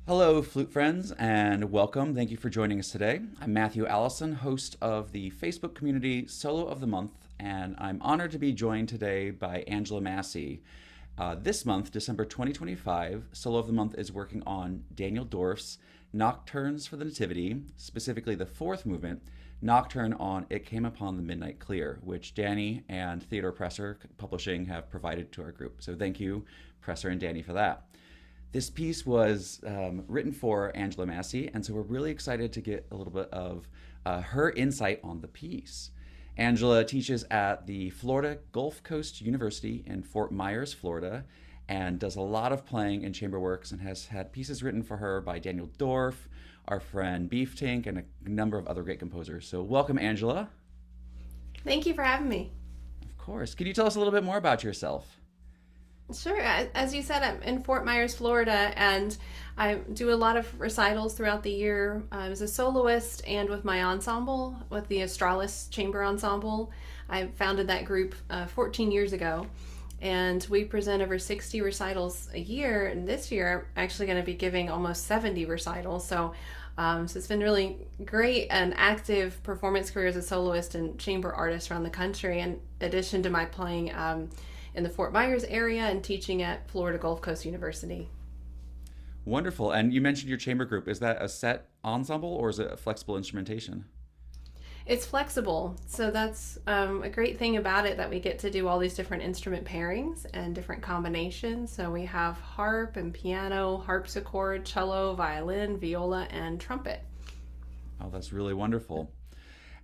Hello, flute friends, and welcome. Thank you for joining us today. I'm Matthew Allison, host of the Facebook community Solo of the Month, and I'm honored to be joined today by Angela Massey. This month, December 2025, Solo of the Month is working on Daniel Dorff's Nocturnes for the Nativity, specifically the fourth movement, Nocturne on It Came Upon the Midnight Clear, which Danny and Theodore Presser Publishing have provided to our group. So thank you, Presser and Danny, for that. This piece was written for Angela Massey, and so we're really excited to get a little bit of her insight on the piece. Angela teaches at the Florida Gulf Coast University in Fort Myers, Florida, and does a lot of playing in chamber works and has had pieces written for her by Daniel Dorff, our friend Beef Tink, and a number of other great composers. So welcome, Angela. Thank you for having me. Of course. Can you tell us a little bit more about yourself? Sure. As you said, I'm in Fort Myers, Florida, and I do a lot of recitals throughout the year. As a soloist and with my ensemble, with the Australis Chamber Ensemble. I founded that group 14 years ago, and we present over 60 recitals a year. And this year, I'm actually going to be giving almost 70 recitals. So it's been really great and active performance career as a soloist and chamber artist around the country, in addition to my playing in the Fort Myers area and teaching at Florida Gulf Coast University. Wonderful. And you mentioned your chamber group. Is that a set ensemble or is it a flexible instrumentation? It's flexible, so that's a great thing about it, that we get to do all these different instrument pairings and different combinations. So we have harp and piano, harpsichord, cello, violin, viola, and trumpet. Oh, that's really wonderful.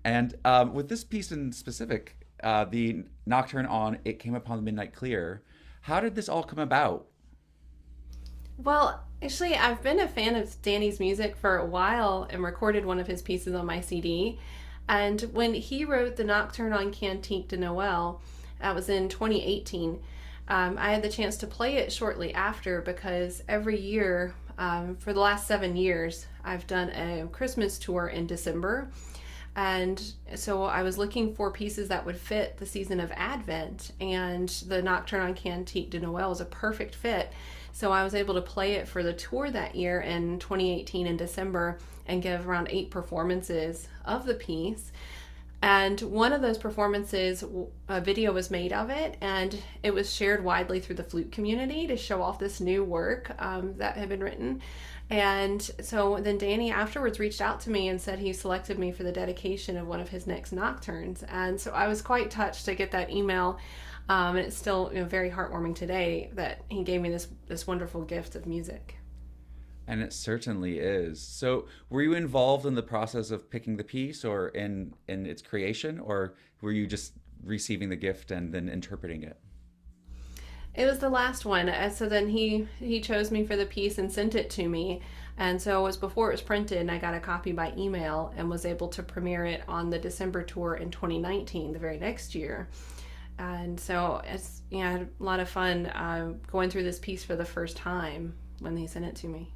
And with this piece in specific, the Nocturne on It Came Upon the Midnight Clear, how did this all come about? Well, actually, I've been a fan of Danny's music for a while and recorded one of his pieces on my CD. And when he wrote the Nocturne on Cantique de Noël, that was in 2018, I had the chance to play it shortly after, because every year, for the last 7 years, I've done a Christmas tour in December. And so I was looking for pieces that would fit the season of Advent, and the Nocturne on Cantique de Noël was a perfect fit. So I was able to play it for the tour that year in 2018 in December and give around 8 performances of the piece. And one of those performances, a video was made of it, and it was shared widely through the flute community to show off this new work that had been written. And so then Danny afterwards reached out to me and said he selected me for the dedication of one of his next nocturnes. And so I was quite touched to get that email. And it's still, very heartwarming today that he gave me this wonderful gift of music. And it certainly is. So, were you involved in the process of picking the piece or in its creation, or were you just receiving the gift and then interpreting it? It was the last one. So then he chose me for the piece and sent it to me. And so it was before it was printed, and I got a copy by email and was able to premiere it on the December tour in 2019, the very next year. And so I had a lot of fun going through this piece for the first time when they sent it to me.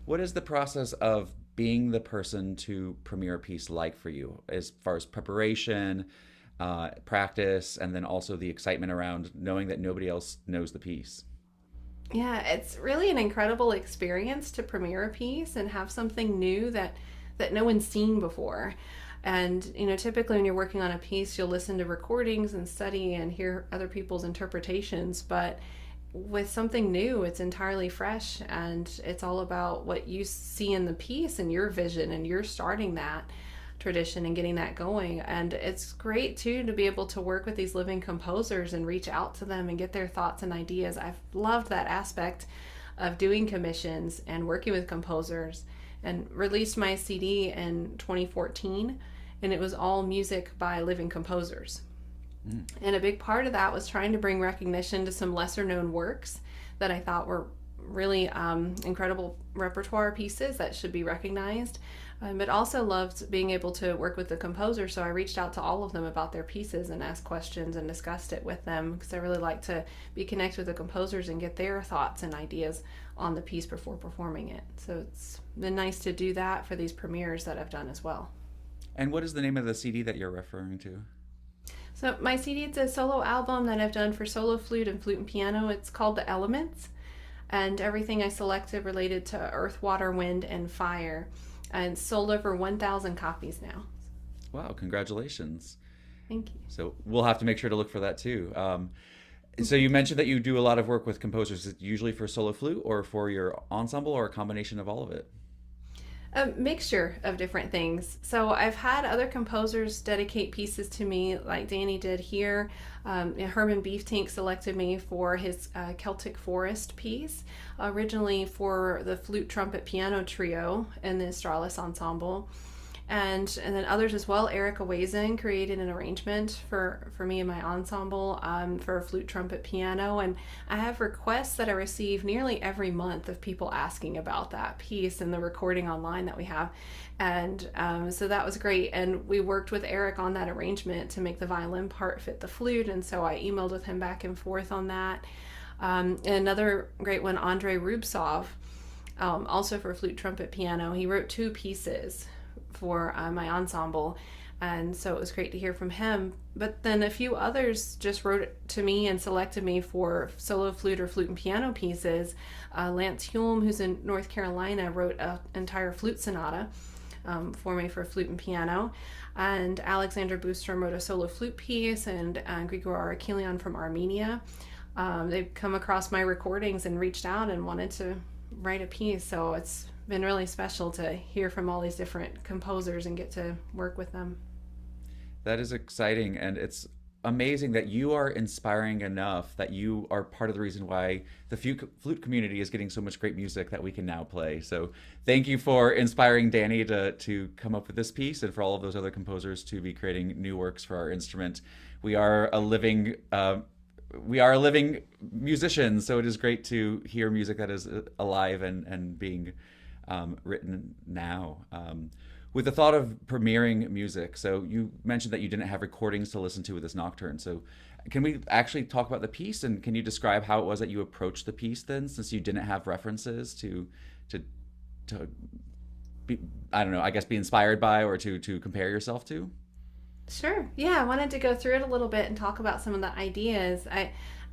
What is the process of being the person to premiere a piece like for you, as far as preparation, practice, and then also the excitement around knowing that nobody else knows the piece? Yeah, it's really an incredible experience to premiere a piece and have something new that no one's seen before. And, typically when you're working on a piece, you'll listen to recordings and study and hear other people's interpretations. But with something new, it's entirely fresh, and it's all about what you see in the piece and your vision, and you're starting that tradition and getting that going. And it's great too to be able to work with these living composers and reach out to them and get their thoughts and ideas. I've loved that aspect of doing commissions and working with composers, and released my CD in 2014, and it was all music by living composers. And a big part of that was trying to bring recognition to some lesser known works that I thought were really incredible repertoire pieces that should be recognized, but also loved being able to work with the composer. So I reached out to all of them about their pieces and asked questions and discussed it with them, because I really like to be connected with the composers and get their thoughts and ideas on the piece before performing it. So it's been nice to do that for these premieres that I've done as well. And what is the name of the CD that you're referring to? So my CD, it's a solo album that I've done for solo flute and piano. It's called The Elements. and everything I selected related to earth, water, wind, and fire, and sold over 1,000 copies now. Wow, congratulations. Thank you. So we'll have to make sure to look for that too. So you mentioned that you do a lot of work with composers. Is it usually for solo flute or for your ensemble, or a combination of all of it? A mixture of different things. So I've had other composers dedicate pieces to me, like Danny did here. Herman Beeftank selected me for his Celtic Forest piece, originally for the flute, trumpet, piano trio in the Astralis ensemble. And then others as well. Erica Wazen created an arrangement for me and my ensemble for flute, trumpet, piano. And I have requests that I receive nearly every month of people asking about that piece and the recording online that we have. And so that was great. And we worked with Eric on that arrangement to make the violin part fit the flute. And so I emailed with him back and forth on that. And another great one, Andrei Rubtsov, also for flute, trumpet, piano. He wrote 2 pieces for my ensemble, and so it was great to hear from him. But then a few others just wrote to me and selected me for solo flute or flute and piano pieces. Lance Hulme, who's in North Carolina, wrote an entire flute sonata for me for flute and piano, and Alexander Boostrom wrote a solo flute piece, and Grigor Arakelian from Armenia. They've come across my recordings and reached out and wanted to write a piece, so it's been really special to hear from all these different composers and get to work with them. That is exciting, and it's amazing that you are inspiring enough that you are part of the reason why the flute community is getting so much great music that we can now play. So thank you for inspiring Danny to come up with this piece, and for all of those other composers to be creating new works for our instrument. We are a living musicians, so it is great to hear music that is alive and being written now. With the thought of premiering music, so you mentioned that you didn't have recordings to listen to with this Nocturne. So can we actually talk about the piece, and can you describe how it was that you approached the piece then, since you didn't have references to be, I don't know, I guess be inspired by or to compare yourself to? Sure. Yeah, I wanted to go through it a little bit and talk about some of the ideas.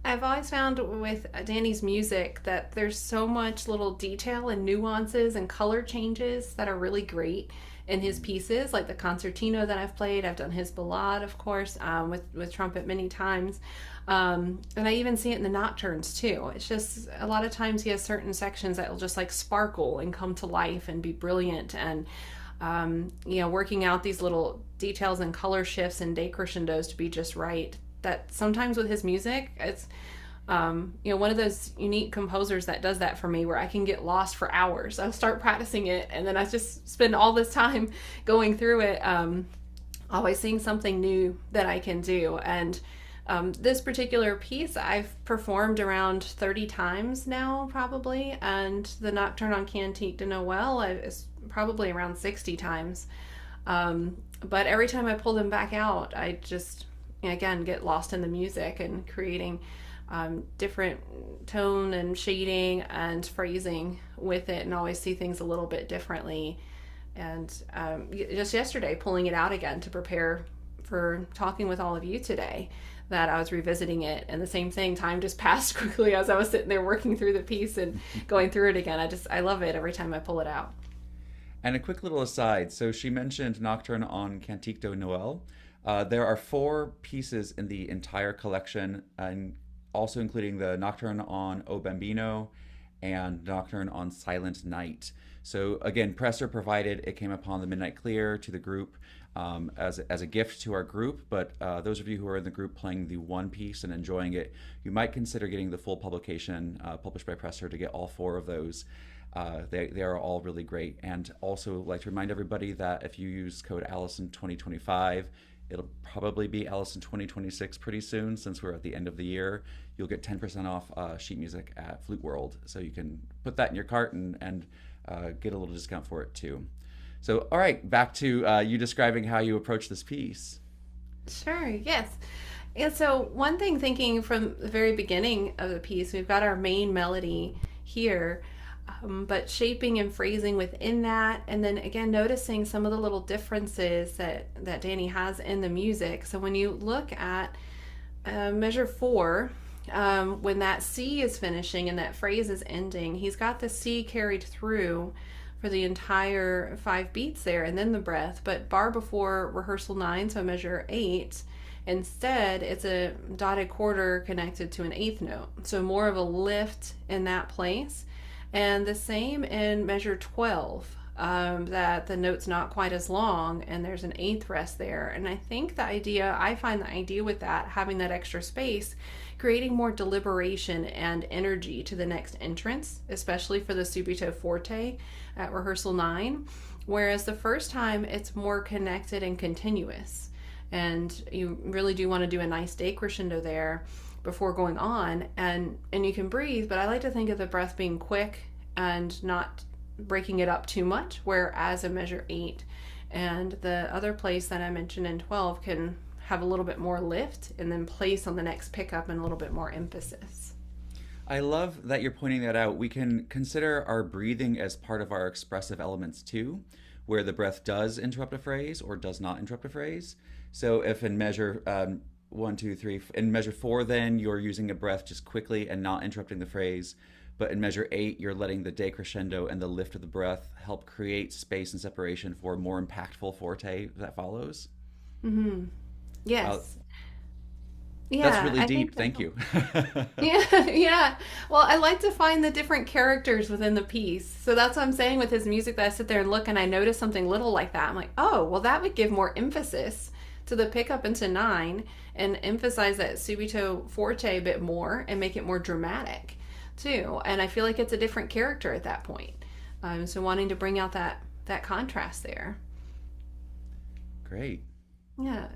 I've always found with Danny's music that there's so much little detail and nuances and color changes that are really great in his pieces, like the concertino that I've played. I've done his ballade, of course, with trumpet many times. And I even see it in the nocturnes too. It's just a lot of times he has certain sections that will just like sparkle and come to life and be brilliant. And working out these little details and color shifts and decrescendos to be just right. That sometimes with his music, it's one of those unique composers that does that for me, where I can get lost for hours. I'll start practicing it, and then I just spend all this time going through it, always seeing something new that I can do. And this particular piece I've performed around 30 times now, probably, and the Nocturne on Cantique de Noël is probably around 60 times. But every time I pull them back out, I just, again, get lost in the music and creating different tone and shading and phrasing with it, and always see things a little bit differently. And just yesterday, pulling it out again to prepare for talking with all of you today, that I was revisiting it, and the same thing, time just passed quickly as I was sitting there working through the piece and going through it again. I love it every time I pull it out. And a quick little aside, so she mentioned Nocturne on Cantique de Noël. There are 4 pieces in the entire collection, and also including the Nocturne on O Bambino and Nocturne on Silent Night. So again, Presser provided It Came Upon the Midnight Clear to the group as a gift to our group, but those of you who are in the group playing the one piece and enjoying it, you might consider getting the full publication published by Presser to get all 4 of those. They are all really great. And also like to remind everybody that if you use code Allison 2025, it'll probably be Allison 2026 pretty soon, since we're at the end of the year. You'll get 10% off sheet music at Flute World. So you can put that in your cart and get a little discount for it too. So, all right, back to you describing how you approach this piece. Sure, yes. And so one thing, thinking from the very beginning of the piece, we've got our main melody here, but shaping and phrasing within that, and then again noticing some of the little differences that Danny has in the music. So when you look at measure 4, when that C is finishing and that phrase is ending, he's got the C carried through for the entire 5 beats there, and then the breath. But bar before rehearsal 9, so measure 8, instead it's a dotted quarter connected to an 8th note. So more of a lift in that place. And the same in measure 12, that the note's not quite as long and there's an 8th rest there. And I find the idea with that, having that extra space, creating more deliberation and energy to the next entrance, especially for the subito forte at rehearsal 9. Whereas the first time it's more connected and continuous. And you really do want to do a nice decrescendo there before going on, and you can breathe, but I like to think of the breath being quick and not breaking it up too much, whereas a measure 8 and the other place that I mentioned in 12 can have a little bit more lift and then place on the next pickup and a little bit more emphasis. I love that you're pointing that out. We can consider our breathing as part of our expressive elements too, where the breath does interrupt a phrase or does not interrupt a phrase. So if in measure 1, 2, 3, in measure 4, then you're using a breath just quickly and not interrupting the phrase. But in measure 8, you're letting the decrescendo and the lift of the breath help create space and separation for a more impactful forte that follows. Mm-hmm. Yes. That's really deep. Thank you. Yeah. Well, I like to find the different characters within the piece. So that's what I'm saying with his music, that I sit there and look and I notice something little like that. I'm like, oh, well, that would give more emphasis to the pickup into 9 and emphasize that subito forte a bit more and make it more dramatic too. And I feel like it's a different character at that point. So wanting to bring out that contrast there. Great. Yeah.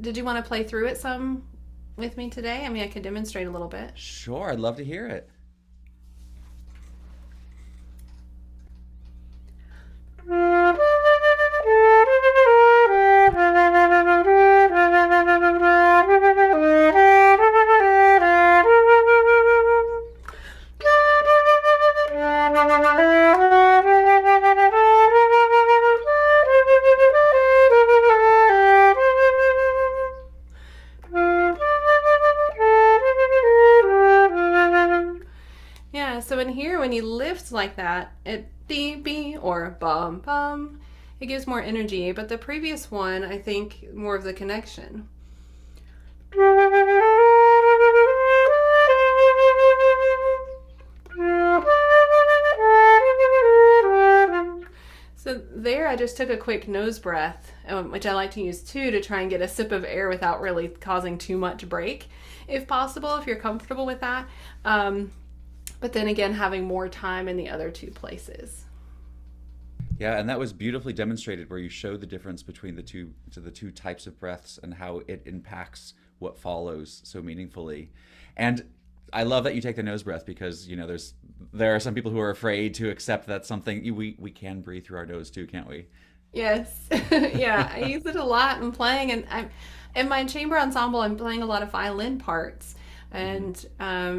Did you want to play through it some with me today? I mean, I could demonstrate a little bit. Sure, I'd love to hear it. So in here, when you lift like that, it dee bee or bum bum, it gives more energy. But the previous one, I think, more of the connection. So there, I just took a quick nose breath, which I like to use too, to try and get a sip of air without really causing too much break, if possible, if you're comfortable with that. But then again, having more time in the other 2 places. Yeah, and that was beautifully demonstrated where you showed the difference between the two types of breaths and how it impacts what follows so meaningfully. And I love that you take the nose breath because, you know, there are some people who are afraid to accept that something we can breathe through our nose too, can't we? Yes. Yeah, I use it a lot in playing, and I'm in my chamber ensemble, I'm playing a lot of violin parts. And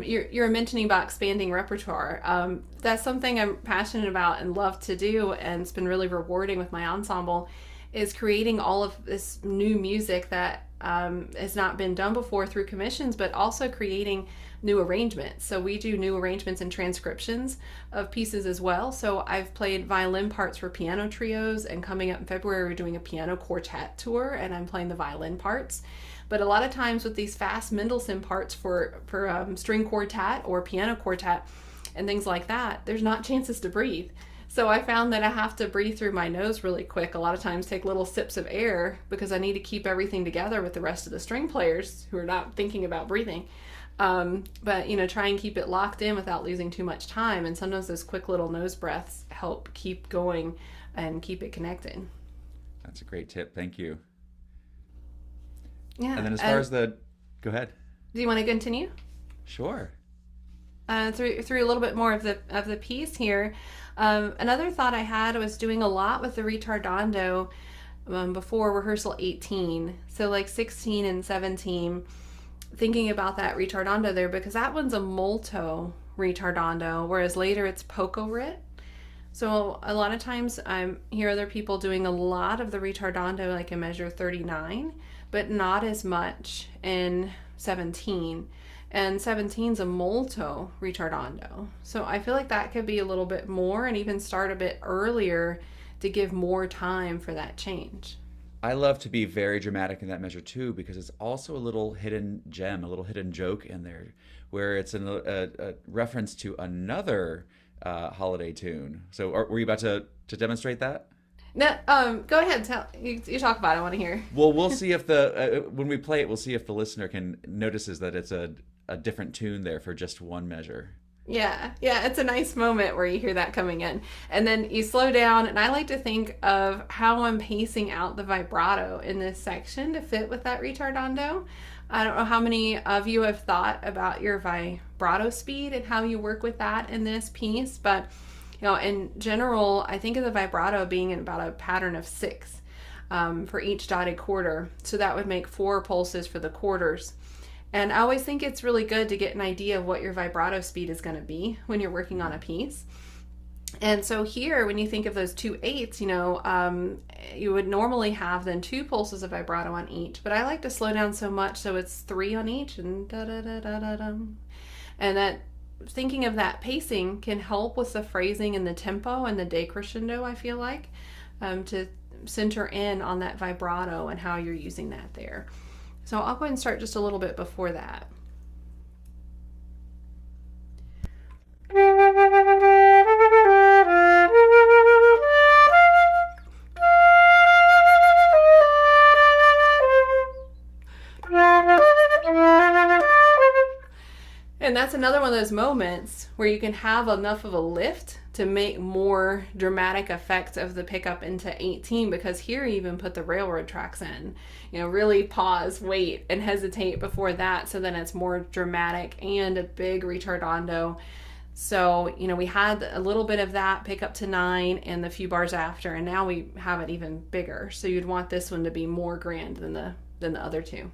you're mentioning about expanding repertoire. That's something I'm passionate about and love to do, and it's been really rewarding with my ensemble, is creating all of this new music that has not been done before through commissions, but also creating new arrangements. So we do new arrangements and transcriptions of pieces as well. So I've played violin parts for piano trios, and coming up in February we're doing a piano quartet tour, and I'm playing the violin parts. But a lot of times with these fast Mendelssohn parts for string quartet or piano quartet and things like that, there's not chances to breathe. So I found that I have to breathe through my nose really quick. A lot of times take little sips of air because I need to keep everything together with the rest of the string players who are not thinking about breathing. But, you know, try and keep it locked in without losing too much time. And sometimes those quick little nose breaths help keep going and keep it connected. That's a great tip. Thank you. Yeah. And then as far as go ahead. Do you want to continue? Sure. Through a little bit more of the piece here. Another thought I had was doing a lot with the ritardando before rehearsal 18. So like 16 and 17, thinking about that ritardando there, because that one's a molto ritardando, whereas later it's poco rit. So a lot of times I hear other people doing a lot of the ritardando like in measure 39, but not as much in 17. and 17's a molto ritardando. So I feel like that could be a little bit more and even start a bit earlier to give more time for that change. I love to be very dramatic in that measure too, because it's also a little hidden gem, a little hidden joke in there, where it's a reference to another holiday tune. So, were you about to demonstrate that? No, go ahead. Tell you talk about it. I want to hear. Well, we'll see if the when we play it, we'll see if the listener can notices that it's a different tune there for just one measure. Yeah, yeah, it's a nice moment where you hear that coming in. And then you slow down, and I like to think of how I'm pacing out the vibrato in this section to fit with that ritardando. I don't know how many of you have thought about your vibrato speed and how you work with that in this piece, but in general, I think of the vibrato being in about a pattern of 6 for each dotted quarter. So that would make 4 pulses for the quarters. And I always think it's really good to get an idea of what your vibrato speed is going to be when you're working on a piece. And so here, when you think of those 2 8s, you would normally have then 2 pulses of vibrato on each. But I like to slow down so much so it's 3 on each and da da da da da da. And that thinking of that pacing can help with the phrasing and the tempo and the decrescendo, I feel like, to center in on that vibrato and how you're using that there. So I'll go ahead and start just a little bit before that. And that's another one of those moments where you can have enough of a lift to make more dramatic effects of the pickup into 18, because here you even put the railroad tracks in. Really pause, wait, and hesitate before that, so then it's more dramatic and a big ritardando. So, we had a little bit of that pick up to 9 and the few bars after, and now we have it even bigger. So you'd want this one to be more grand than the other 2.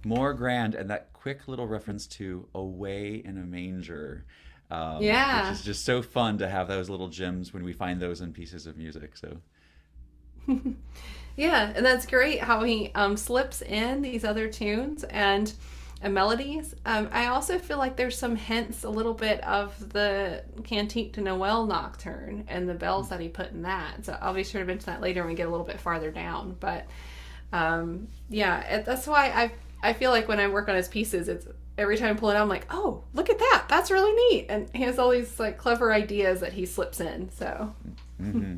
More grand, and that quick little reference to "Away in a Manger," yeah, which is just so fun to have those little gems when we find those in pieces of music. So, yeah, and that's great how he slips in these other tunes and melodies. I also feel like there's some hints, a little bit of the Cantique de Noël Nocturne and the bells that he put in that. So I'll be sure to mention that later when we get a little bit farther down. But that's why I feel like when I work on his pieces, it's every time I pull it out, I'm like, oh, look at that. That's really neat. And he has all these like clever ideas that he slips in. So mm-hmm.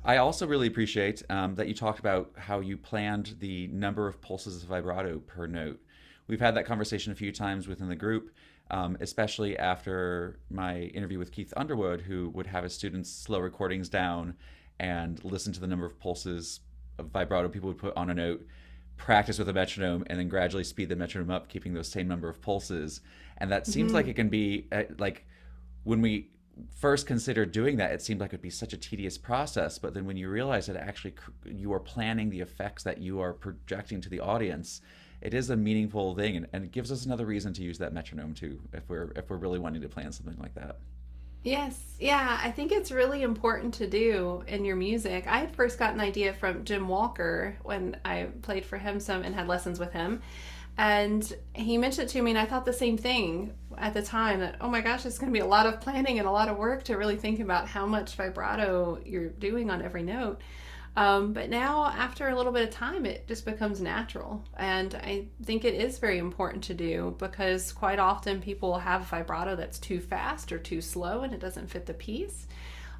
I also really appreciate that you talked about how you planned the number of pulses of vibrato per note. We've had that conversation a few times within the group, especially after my interview with Keith Underwood, who would have his students slow recordings down and listen to the number of pulses of vibrato people would put on a note, practice with a metronome, and then gradually speed the metronome up, keeping those same number of pulses. And that seems like it can be like when we first considered doing that, it seemed like it would be such a tedious process. But then when you realize that actually you are planning the effects that you are projecting to the audience, it is a meaningful thing, and it gives us another reason to use that metronome too, if we're really wanting to plan something like that. Yes, yeah, I think it's really important to do in your music. I had first got an idea from Jim Walker when I played for him some and had lessons with him. And he mentioned it to me, and I thought the same thing at the time, that, oh my gosh, it's going to be a lot of planning and a lot of work to really think about how much vibrato you're doing on every note. But now, after a little bit of time, it just becomes natural. And I think it is very important to do, because quite often people have vibrato that's too fast or too slow and it doesn't fit the piece.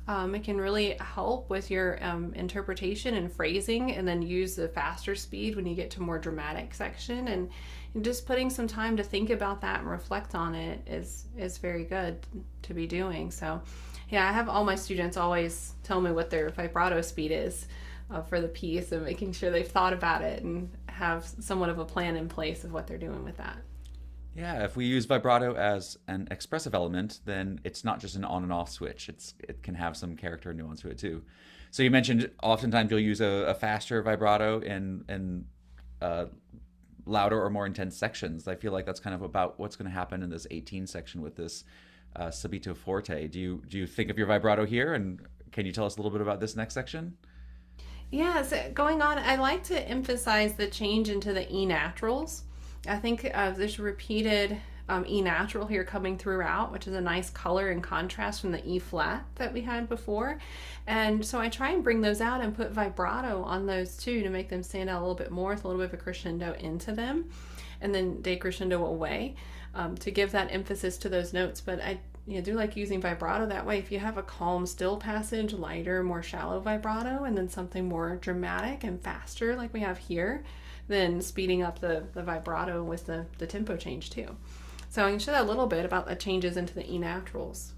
It can really help with your interpretation and phrasing, and then use the faster speed when you get to more dramatic section. And just putting some time to think about that and reflect on it is very good to be doing. So yeah, I have all my students always tell me what their vibrato speed is for the piece, and making sure they've thought about it and have somewhat of a plan in place of what they're doing with that. Yeah, if we use vibrato as an expressive element, then it's not just an on and off switch. It can have some character and nuance to it too. So you mentioned oftentimes you'll use a faster vibrato in louder or more intense sections. I feel like that's kind of about what's going to happen in this 18 section with this subito forte. Do you think of your vibrato here, and can you tell us a little bit about this next section? Yeah, so going on, I like to emphasize the change into the E naturals. I think there's repeated E natural here coming throughout, which is a nice color and contrast from the E flat that we had before. And so I try and bring those out and put vibrato on those too to make them stand out a little bit more with a little bit of a crescendo into them, and then decrescendo away, to give that emphasis to those notes. But I do like using vibrato that way. If you have a calm, still passage, lighter, more shallow vibrato, and then something more dramatic and faster like we have here, then speeding up the vibrato with the tempo change too. So I can show that a little bit about the changes into the E naturals.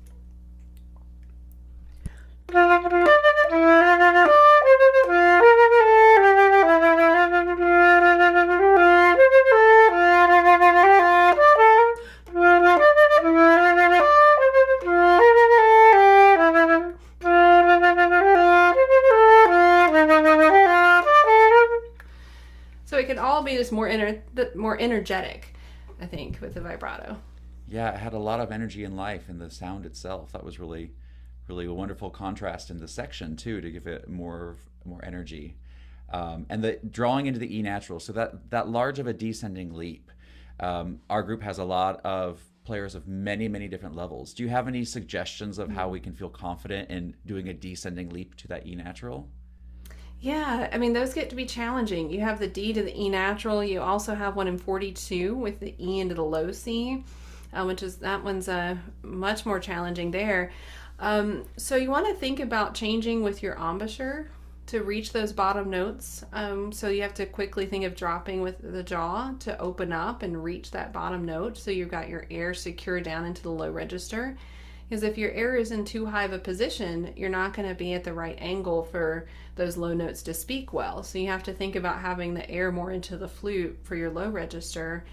So it could all be just more energetic, I think, with the vibrato. Yeah, it had a lot of energy and life in the sound itself. That was really, really a wonderful contrast in the section too, to give it more energy. And the drawing into the E natural, so that large of a descending leap. Our group has a lot of players of many, many different levels. Do you have any suggestions of how we can feel confident in doing a descending leap to that E natural? Yeah, I mean, those get to be challenging. You have the D to the E natural. You also have one in 42 with the E into the low C, that one's much more challenging there. So you want to think about changing with your embouchure to reach those bottom notes. So you have to quickly think of dropping with the jaw to open up and reach that bottom note, so you've got your air secure down into the low register. Because if your air is in too high of a position, you're not going to be at the right angle for those low notes to speak well. So you have to think about having the air more into the flute for your low register.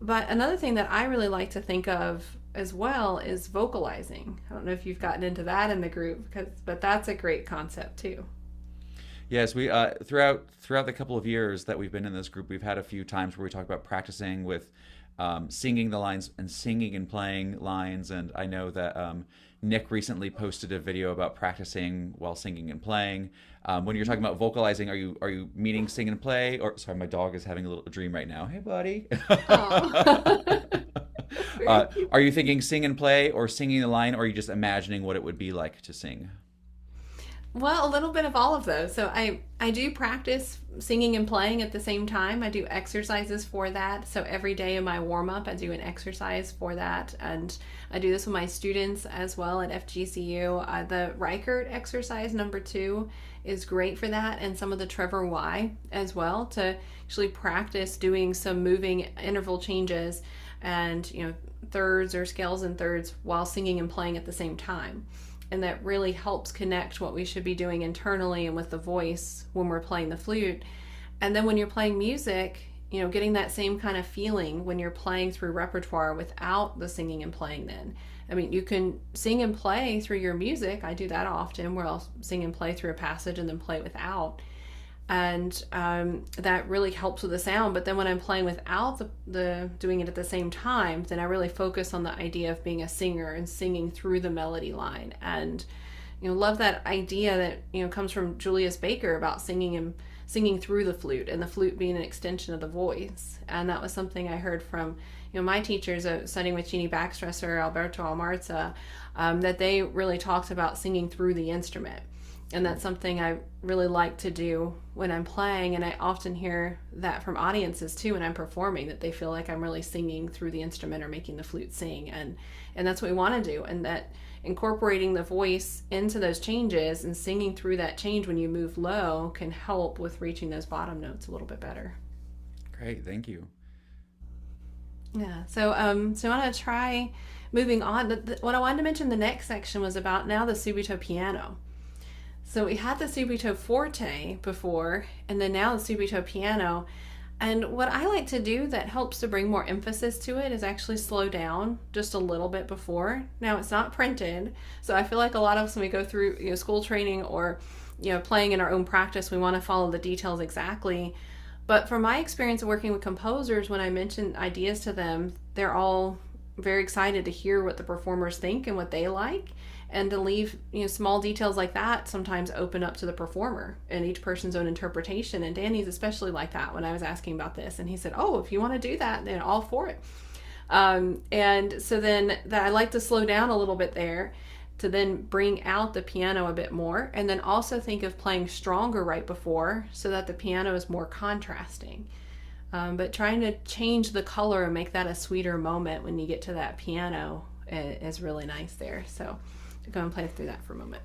But another thing that I really like to think of as well is vocalizing. I don't know if you've gotten into that in the group, but that's a great concept too. Yes, we throughout the couple of years that we've been in this group, we've had a few times where we talk about practicing with singing the lines and singing and playing lines. And I know that Nick recently posted a video about practicing while singing and playing. When you're talking about vocalizing, are you meaning sing and play? Or sorry, my dog is having a little dream right now. Hey, buddy. Are you thinking sing and play or singing the line, or are you just imagining what it would be like to sing? Well, a little bit of all of those. So I do practice singing and playing at the same time. I do exercises for that. So every day in my warm-up, I do an exercise for that. And I do this with my students as well at FGCU. The Reichert exercise number 2 is great for that, and some of the Trevor Y as well, to actually practice doing some moving interval changes and, thirds or scales and thirds while singing and playing at the same time. And that really helps connect what we should be doing internally and with the voice when we're playing the flute. And then when you're playing music, getting that same kind of feeling when you're playing through repertoire without the singing and playing then. I mean, you can sing and play through your music. I do that often, where I'll sing and play through a passage and then play without. And that really helps with the sound. But then when I'm playing without the doing it at the same time, then I really focus on the idea of being a singer and singing through the melody line. And love that idea that comes from Julius Baker about singing through the flute, and the flute being an extension of the voice. And that was something I heard from my teachers studying with Jeannie Baxtresser, Alberto Almarza, that they really talked about singing through the instrument. And that's something I really like to do when I'm playing. And I often hear that from audiences too when I'm performing, that they feel like I'm really singing through the instrument or making the flute sing. And that's what we want to do. And that incorporating the voice into those changes and singing through that change when you move low can help with reaching those bottom notes a little bit better. Great, thank you. Yeah, so I want to try moving on. What I wanted to mention the next section was about now the subito piano. So we had the subito forte before, and then now the subito piano. And what I like to do that helps to bring more emphasis to it is actually slow down just a little bit before. Now, it's not printed, so I feel like a lot of us, when we go through school training or playing in our own practice, we want to follow the details exactly. But from my experience of working with composers, when I mention ideas to them, they're all very excited to hear what the performers think and what they like. And to leave small details like that sometimes open up to the performer and each person's own interpretation. And Danny's especially like that when I was asking about this. And he said, oh, if you want to do that, then all for it. And so then I like to slow down a little bit there to then bring out the piano a bit more, and then also think of playing stronger right before so that the piano is more contrasting. But trying to change the color and make that a sweeter moment when you get to that piano is really nice there. So go and play through that for a moment.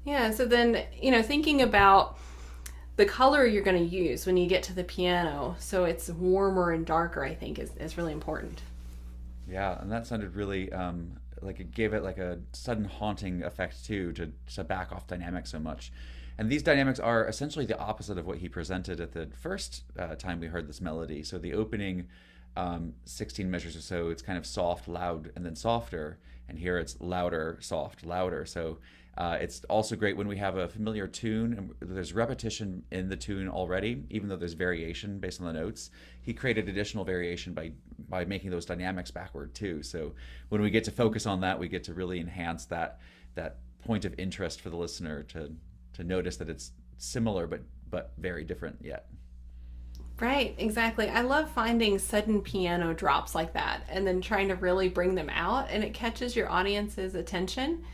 Yeah, so then, thinking about the color you're going to use when you get to the piano, so it's warmer and darker, I think is really important. Yeah, and that sounded really like it gave it like a sudden haunting effect too, to back off dynamics so much. And these dynamics are essentially the opposite of what he presented at the first time we heard this melody. So the opening 16 measures or so, it's kind of soft, loud, and then softer. And here it's louder, soft, louder. So it's also great when we have a familiar tune and there's repetition in the tune already, even though there's variation based on the notes. He created additional variation by making those dynamics backward too. So when we get to focus on that, we get to really enhance that point of interest for the listener to notice that it's similar but very different yet. Right, exactly. I love finding sudden piano drops like that and then trying to really bring them out, and it catches your audience's attention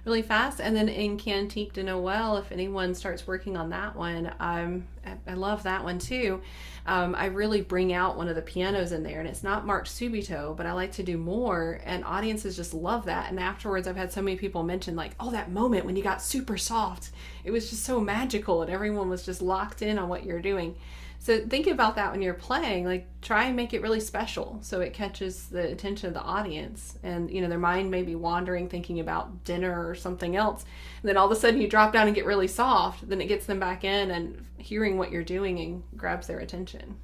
really fast. And then in Cantique de Noël, if anyone starts working on that one, I love that one too. I really bring out one of the pianos in there, and it's not marked subito, but I like to do more, and audiences just love that. And afterwards, I've had so many people mention like, oh, that moment when you got super soft, it was just so magical, and everyone was just locked in on what you're doing. So think about that when you're playing, like try and make it really special so it catches the attention of the audience, and their mind may be wandering thinking about dinner or something else, and then all of a sudden you drop down and get really soft, then it gets them back in and hearing what you're doing and grabs their attention.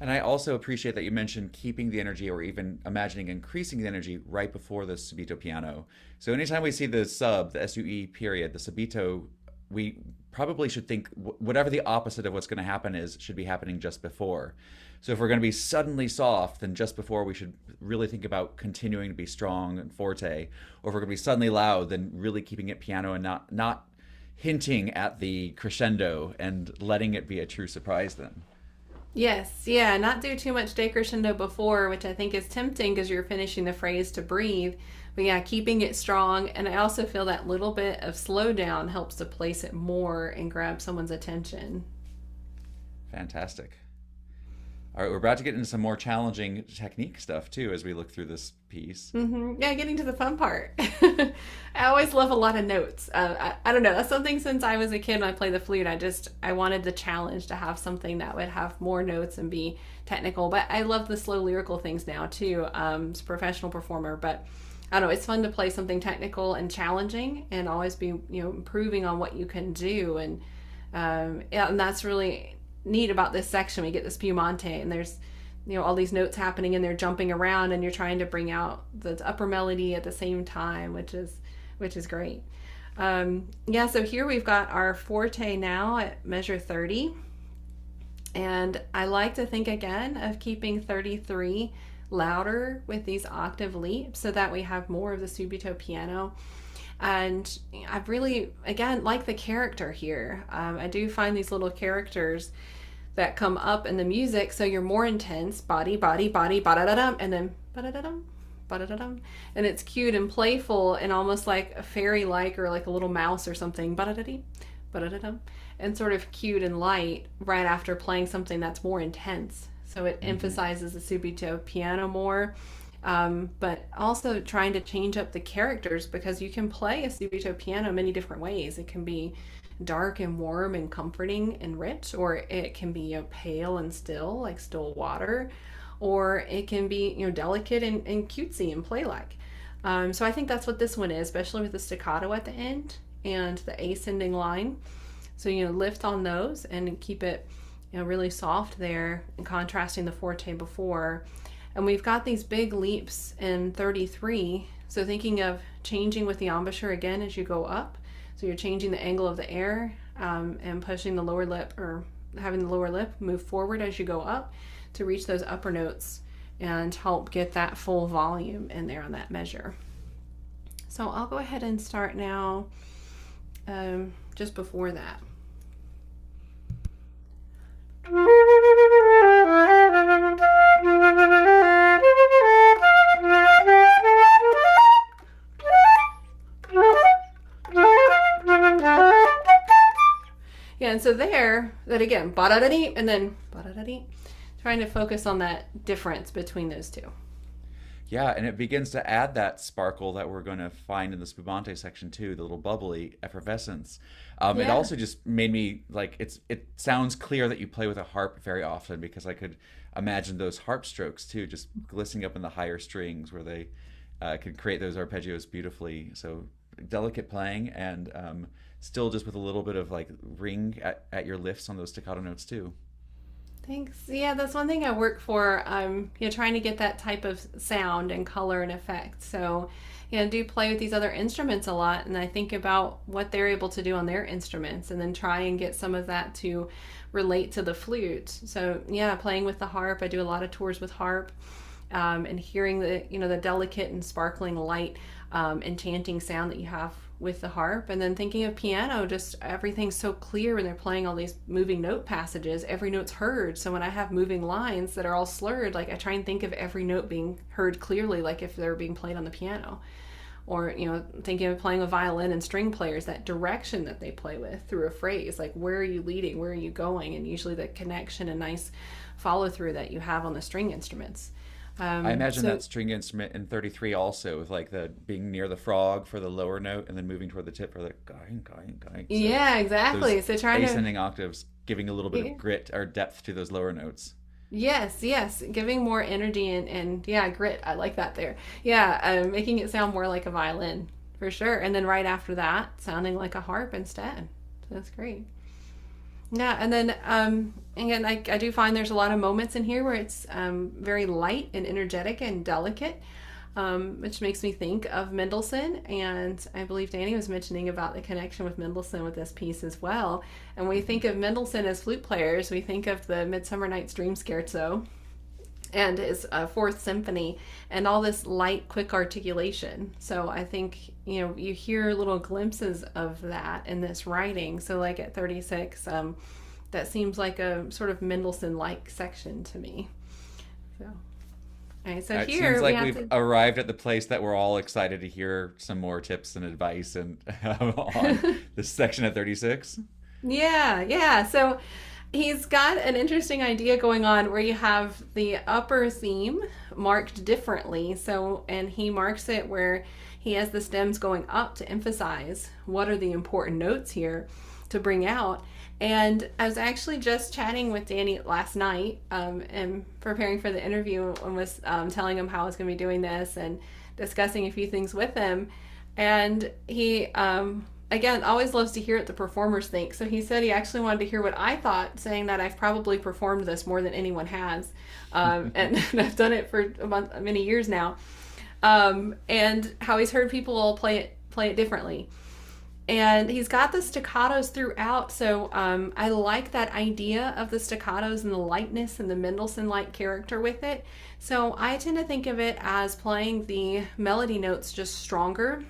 And I also appreciate that you mentioned keeping the energy or even imagining increasing the energy right before the subito piano. So anytime we see the sub, the SUE period, the subito, we probably should think whatever the opposite of what's going to happen is should be happening just before. So if we're going to be suddenly soft, then just before we should really think about continuing to be strong and forte. Or if we're going to be suddenly loud, then really keeping it piano and not hinting at the crescendo and letting it be a true surprise then. Yes, yeah, not do too much decrescendo before, which I think is tempting because you're finishing the phrase to breathe. But yeah, keeping it strong. And I also feel that little bit of slowdown helps to place it more and grab someone's attention. Fantastic. All right, we're about to get into some more challenging technique stuff too as we look through this piece. Mm-hmm. Yeah, getting to the fun part. I always love a lot of notes. I don't know. That's something since I was a kid when I played the flute. I wanted the challenge to have something that would have more notes and be technical. But I love the slow lyrical things now too. As a professional performer, but I don't know. It's fun to play something technical and challenging, and always be improving on what you can do. And yeah, and that's really neat about this section. We get this Piemonte, and there's all these notes happening, and they're jumping around, and you're trying to bring out the upper melody at the same time, which is great. Yeah, so here we've got our forte now at measure 30, and I like to think again of keeping 33 louder with these octave leaps so that we have more of the subito piano. And I really, again, like the character here. I do find these little characters that come up in the music, so you're more intense, body, body, body, ba-da-da-dum, and then ba-da-da-dum, ba-da-da-dum. And it's cute and playful and almost like a fairy-like or like a little mouse or something, ba-da-da-dee, ba-da-da-dum, and sort of cute and light right after playing something that's more intense. So it emphasizes the subito piano more. But also trying to change up the characters, because you can play a subito piano many different ways. It can be dark and warm and comforting and rich, or it can be pale and still, like still water, or it can be delicate and cutesy and play-like. So I think that's what this one is, especially with the staccato at the end and the ascending line. So lift on those and keep it really soft there, and contrasting the forte before. And we've got these big leaps in 33. So thinking of changing with the embouchure again as you go up. So you're changing the angle of the air and pushing the lower lip, or having the lower lip move forward as you go up to reach those upper notes and help get that full volume in there on that measure. So I'll go ahead and start now, just before that. Yeah, and so there, that again, ba-da-da-dee, and then ba-da-da-dee, trying to focus on that difference between those two. Yeah, and it begins to add that sparkle that we're going to find in the spumante section too, the little bubbly effervescence. It also just made me like, it sounds clear that you play with a harp very often, because I could imagine those harp strokes too, just glistening up in the higher strings where they could create those arpeggios beautifully. So delicate playing, and still just with a little bit of like ring at your lifts on those staccato notes too. Thanks. Yeah, that's one thing I work for, trying to get that type of sound and color and effect. So, I do play with these other instruments a lot, and I think about what they're able to do on their instruments, and then try and get some of that to relate to the flute. So, playing with the harp, I do a lot of tours with harp, and hearing the delicate and sparkling light, enchanting sound that you have with the harp. And then thinking of piano, just everything's so clear when they're playing all these moving note passages, every note's heard. So when I have moving lines that are all slurred, like I try and think of every note being heard clearly, like if they're being played on the piano. Or, thinking of playing a violin and string players, that direction that they play with through a phrase, like where are you leading, where are you going, and usually the connection and nice follow through that you have on the string instruments. I imagine that string instrument in 33 also, with like the being near the frog for the lower note, and then moving toward the tip for the going. So yeah, exactly. So trying ascending octaves, giving a little bit of grit or depth to those lower notes. Yes, giving more energy and grit. I like that there. Yeah, making it sound more like a violin for sure. And then right after that, sounding like a harp instead. So that's great. Yeah, and then again, I do find there's a lot of moments in here where it's very light and energetic and delicate, which makes me think of Mendelssohn. And I believe Danny was mentioning about the connection with Mendelssohn with this piece as well. And when we think of Mendelssohn as flute players, we think of the Midsummer Night's Dream Scherzo and his Fourth Symphony, and all this light, quick articulation. So I think, you hear little glimpses of that in this writing. So like at 36, that seems like a sort of Mendelssohn-like section to me. So, all right, so it here seems like we've arrived at the place that we're all excited to hear some more tips and advice and on this section at 36. Yeah. So he's got an interesting idea going on where you have the upper theme marked differently. So, and he marks it where he has the stems going up to emphasize what are the important notes here to bring out. And I was actually just chatting with Danny last night and preparing for the interview, and was telling him how I was going to be doing this and discussing a few things with him. And he again, always loves to hear what the performers think. So he said he actually wanted to hear what I thought, saying that I've probably performed this more than anyone has. And I've done it for many years now. And how he's heard people all play it differently. And he's got the staccatos throughout. So I like that idea of the staccatos and the lightness and the Mendelssohn-like character with it. So I tend to think of it as playing the melody notes just stronger,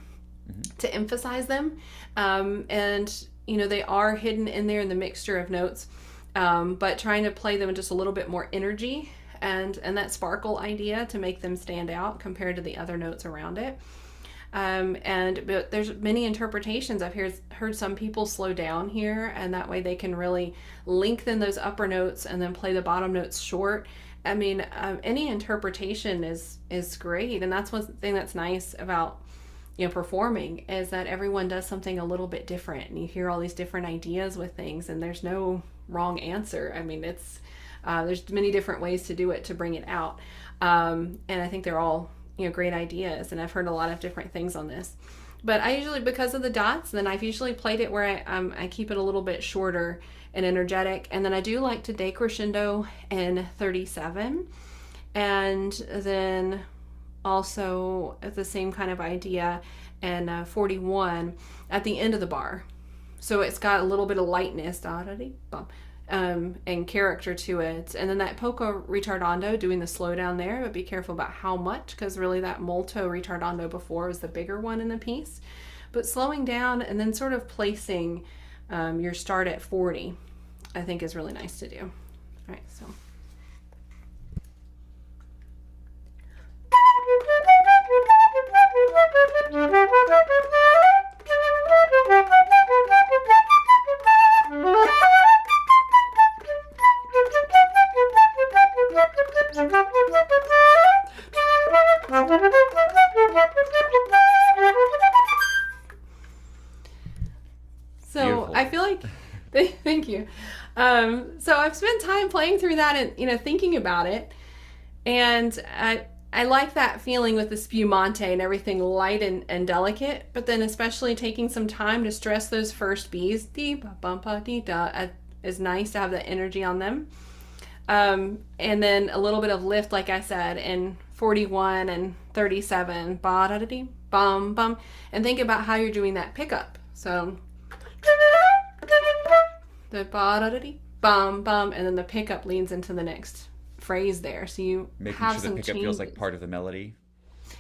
to emphasize them. And, they are hidden in there in the mixture of notes, but trying to play them with just a little bit more energy and that sparkle idea to make them stand out compared to the other notes around it. But there's many interpretations. I've heard some people slow down here, and that way they can really lengthen those upper notes and then play the bottom notes short. I mean, any interpretation is great. And that's one thing that's nice about performing, is that everyone does something a little bit different, and you hear all these different ideas with things, and there's no wrong answer. I mean, it's there's many different ways to do it to bring it out, and I think they're all great ideas, and I've heard a lot of different things on this. But I usually, because of the dots, then I've usually played it where I keep it a little bit shorter and energetic, and then I do like to decrescendo in 37, and then also the same kind of idea in 41 at the end of the bar. So it's got a little bit of lightness, da da dee bum, and character to it. And then that poco ritardando, doing the slowdown there, but be careful about how much, because really that molto ritardando before was the bigger one in the piece. But slowing down and then sort of placing your start at 40, I think is really nice to do. All right, so. So beautiful. I feel like, thank you. So I've spent time playing through that and, thinking about it. And I like that feeling with the spumante and everything light and delicate, but then especially taking some time to stress those first B's, dee, ba, bum, pa, dee, da, is nice to have that energy on them. And then a little bit of lift, like I said, in 41 and 37, ba, da, da, dee, bum, bum, and think about how you're doing that pickup. So the ba, da, da, dee, bum, bum, and then the pickup leans into the next phrase there, so you making have sure some the pickup changes. feels like part of the melody.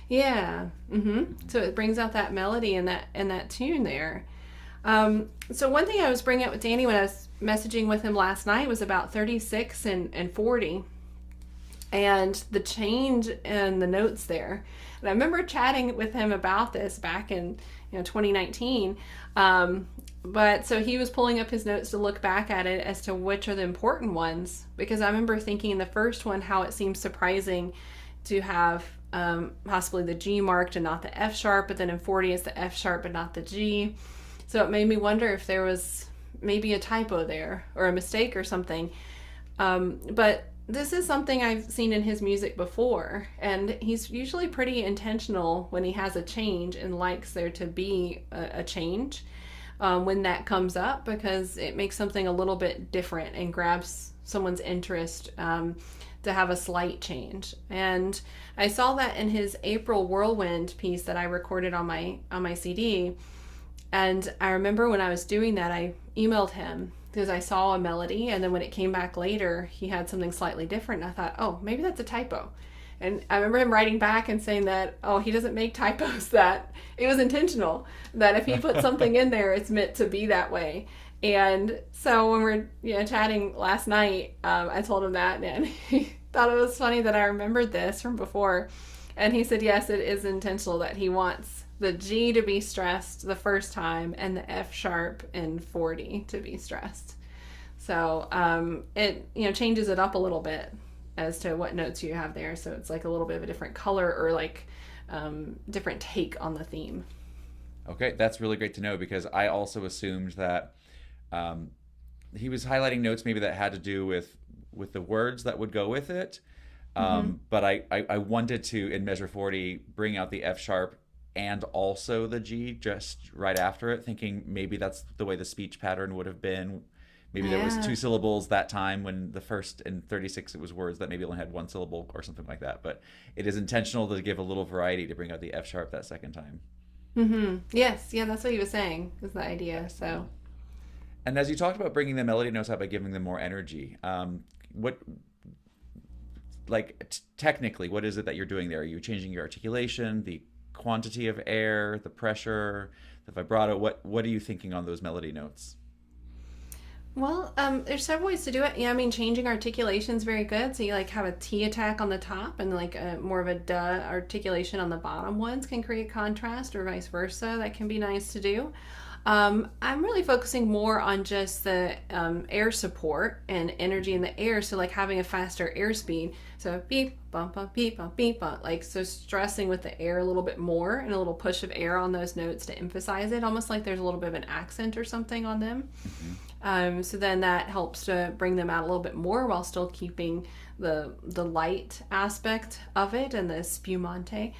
Yeah. So it brings out that melody and that tune there. So one thing I was bringing up with Danny when I was messaging with him last night was about 36 and 40 and the change in the notes there. And I remember chatting with him about this back in 2019. But so he was pulling up his notes to look back at it as to which are the important ones, because I remember thinking in the first one how it seemed surprising to have possibly the G marked and not the F sharp, but then in 40 it's the F sharp but not the G. So it made me wonder if there was maybe a typo there or a mistake or something. But this is something I've seen in his music before, and he's usually pretty intentional when he has a change and likes there to be a change when that comes up, because it makes something a little bit different and grabs someone's interest to have a slight change. And I saw that in his April Whirlwind piece that I recorded on my CD. And I remember when I was doing that, I emailed him because I saw a melody, and then when it came back later, he had something slightly different. And I thought, oh, maybe that's a typo. And I remember him writing back and saying that, oh, he doesn't make typos, that it was intentional, that if he put something in there, it's meant to be that way. And so when we're chatting last night, I told him that, and he thought it was funny that I remembered this from before. And he said, yes, it is intentional, that he wants the G to be stressed the first time and the F sharp in 40 to be stressed. So it changes it up a little bit as to what notes you have there. So it's like a little bit of a different color or like different take on the theme. Okay, that's really great to know, because I also assumed that he was highlighting notes maybe that had to do with the words that would go with it. But I wanted to, in measure 40, bring out the F sharp and also the G just right after it, thinking maybe that's the way the speech pattern would have been. Maybe there was 2 syllables that time, when the first in 36 it was words that maybe only had 1 syllable or something like that. But it is intentional to give a little variety to bring out the F sharp that second time. Yes, yeah, that's what he was saying, is the idea. So. And as you talked about bringing the melody notes out by giving them more energy, technically, what is it that you're doing there? Are you changing your articulation, the quantity of air, the pressure, the vibrato? What are you thinking on those melody notes? Well, there's several ways to do it. Yeah, I mean, changing articulation is very good. So you have a T attack on the top and more of a duh articulation on the bottom ones can create contrast, or vice versa. That can be nice to do. I'm really focusing more on just the air support and energy in the air. So having a faster airspeed. So beep, bump, bump, beep, bump, beep, bump. So stressing with the air a little bit more and a little push of air on those notes to emphasize it, almost like there's a little bit of an accent or something on them. So then that helps to bring them out a little bit more while still keeping the light aspect of it and the spumante.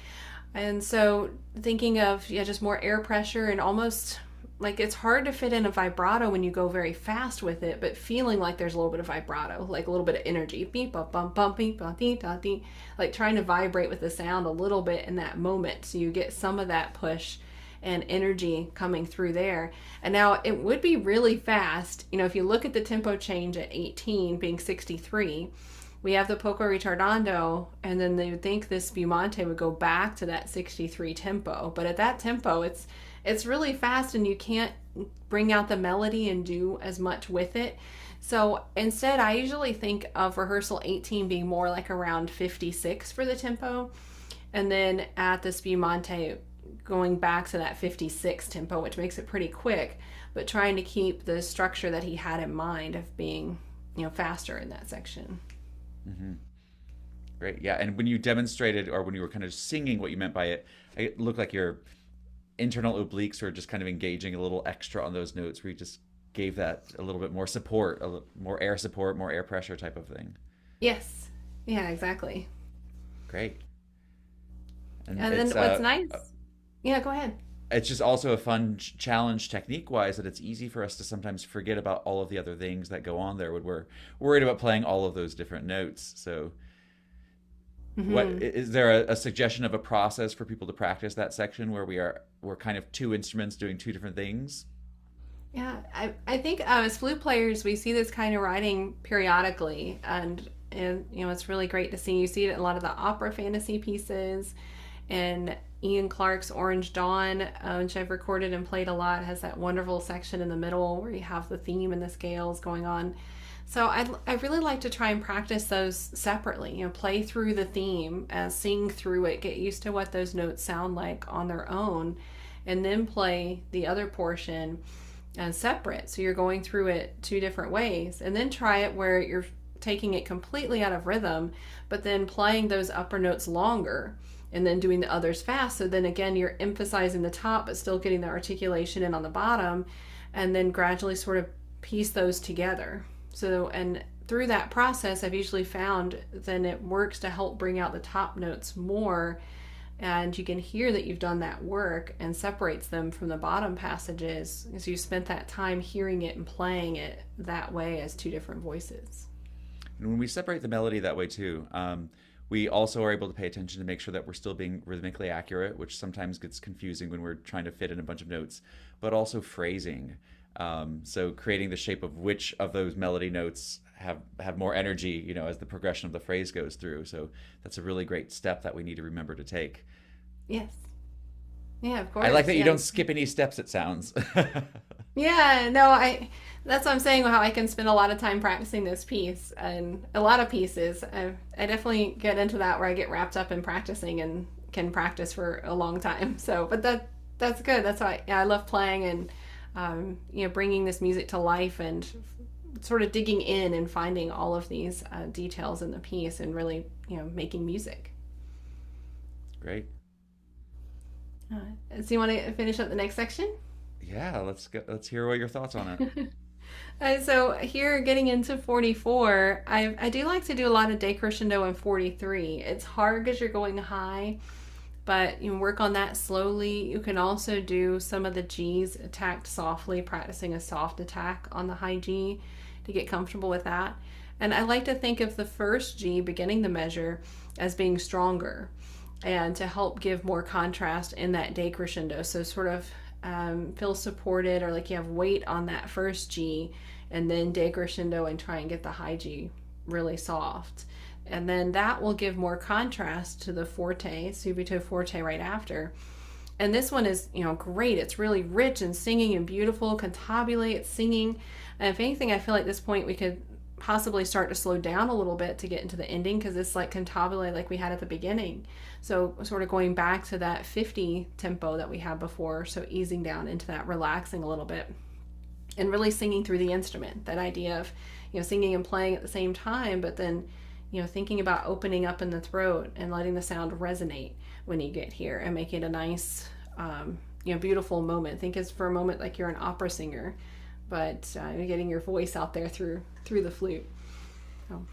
And so thinking of just more air pressure, and almost it's hard to fit in a vibrato when you go very fast with it, but feeling like there's a little bit of vibrato, like a little bit of energy, beep, bump, bump, bump, beep, bump, dee, da, dee, trying to vibrate with the sound a little bit in that moment, so you get some of that push and energy coming through there. And now it would be really fast. If you look at the tempo change at 18 being 63, we have the poco ritardando, and then they would think this spumante would go back to that 63 tempo. But at that tempo, it's really fast, and you can't bring out the melody and do as much with it. So instead, I usually think of rehearsal 18 being more like around 56 for the tempo, and then at the spumante going back to that 56 tempo, which makes it pretty quick, but trying to keep the structure that he had in mind of being, faster in that section. Mm-hmm. Great. Yeah. And when you demonstrated, or when you were kind of singing what you meant by it, it looked like your internal obliques were just kind of engaging a little extra on those notes, where you just gave that a little bit more support, more air pressure type of thing. Yes. Yeah, exactly. Great. And then what's nice. Yeah, go ahead. It's just also a fun challenge technique-wise, that it's easy for us to sometimes forget about all of the other things that go on there when we're worried about playing all of those different notes. So what is there a suggestion of a process for people to practice that section where we're kind of two instruments doing two different things? Yeah, I think as flute players, we see this kind of writing periodically, and it's really great to see. You see it in a lot of the opera fantasy pieces, and Ian Clarke's Orange Dawn, which I've recorded and played a lot, has that wonderful section in the middle where you have the theme and the scales going on. So I really like to try and practice those separately, play through the theme, sing through it, get used to what those notes sound like on their own, and then play the other portion separate. So you're going through it two different ways, and then try it where you're taking it completely out of rhythm, but then playing those upper notes longer, and then doing the others fast. So then again, you're emphasizing the top, but still getting the articulation in on the bottom, and then gradually sort of piece those together. So, and through that process, I've usually found then it works to help bring out the top notes more, and you can hear that you've done that work, and separates them from the bottom passages because you spent that time hearing it and playing it that way as two different voices. And when we separate the melody that way too, we also are able to pay attention to make sure that we're still being rhythmically accurate, which sometimes gets confusing when we're trying to fit in a bunch of notes, but also phrasing. So creating the shape of which of those melody notes have more energy, as the progression of the phrase goes through. So that's a really great step that we need to remember to take. Yes. Yeah, of course. I like that you don't skip any steps, it sounds. Yeah, no, that's what I'm saying, how I can spend a lot of time practicing this piece, and a lot of pieces. I definitely get into that where I get wrapped up in practicing and can practice for a long time. So, but that's good. That's why I love playing and bringing this music to life, and sort of digging in and finding all of these details in the piece, and really making music. Great. So you want to finish up the next section? Yeah, let's hear what your thoughts on it. So here, getting into 44, I do like to do a lot of decrescendo in 43. It's hard because you're going high, but you work on that slowly. You can also do some of the G's attacked softly, practicing a soft attack on the high G to get comfortable with that. And I like to think of the first G, beginning the measure, as being stronger, and to help give more contrast in that decrescendo. So sort of feel supported, or like you have weight on that first G, and then decrescendo and try and get the high G really soft. And then that will give more contrast to the forte, subito forte right after. And this one is, great. It's really rich and singing and beautiful, cantabile, it's singing. And if anything, I feel like at this point we could possibly start to slow down a little bit to get into the ending, because it's like cantabile like we had at the beginning. So sort of going back to that 50 tempo that we had before, so easing down into that, relaxing a little bit, and really singing through the instrument. That idea of, singing and playing at the same time, but then, thinking about opening up in the throat and letting the sound resonate when you get here, and make it a nice, beautiful moment. Think it's for a moment like you're an opera singer, but you're getting your voice out there through the flute. So.